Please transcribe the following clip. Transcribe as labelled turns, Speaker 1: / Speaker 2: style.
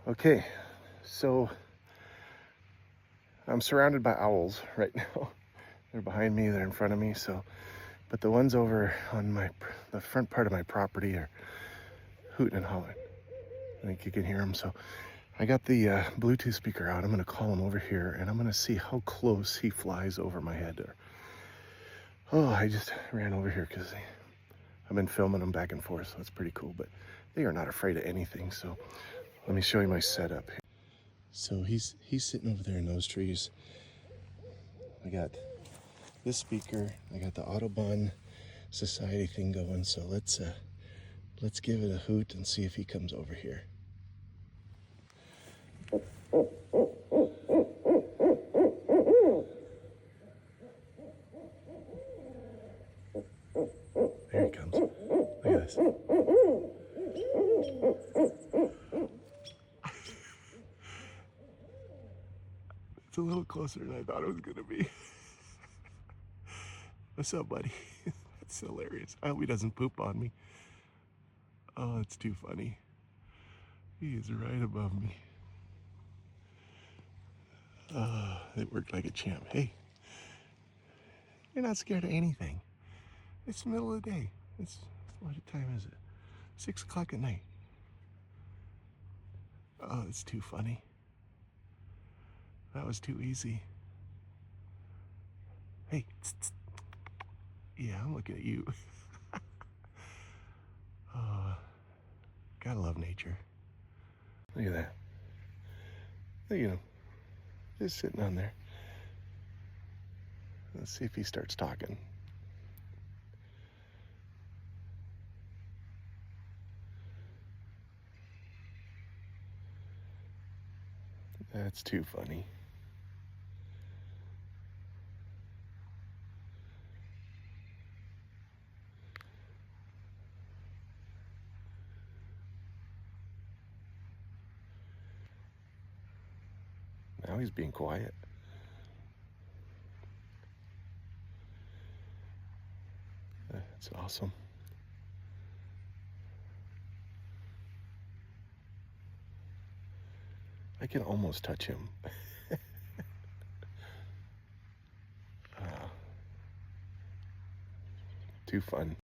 Speaker 1: Okay, so I'm surrounded by owls right now. They're behind me, they're in front of me, but the ones over on the front part of my property are hooting and hollering. I think you can hear them. So I got the Bluetooth speaker out. I'm gonna call him over here and I'm gonna see how close he flies over my head. Oh, I just ran over here because I've been filming them back and forth, so it's pretty cool, but they are not afraid of anything. So let me show you my setup here. So he's sitting over there in those trees. I got this speaker, I got the Audubon Society thing going, so let's give it a hoot and see if he comes over here. There he comes. Look at this. It's a little closer than I thought it was gonna be. What's up, buddy? That's hilarious. I hope he doesn't poop on me. Oh, it's too funny. He is right above me. It worked like a champ. Hey, you're not scared of anything. It's the middle of the day. What time is it? 6 o'clock at night. Oh, it's too funny. That was too easy. Hey, tss, tss. Yeah, I'm looking at you. Oh, gotta love nature. Look at that. Look at him. Just sitting on there. Let's see if he starts talking. That's too funny. Now he's being quiet. That's awesome. I can almost touch him. Too fun.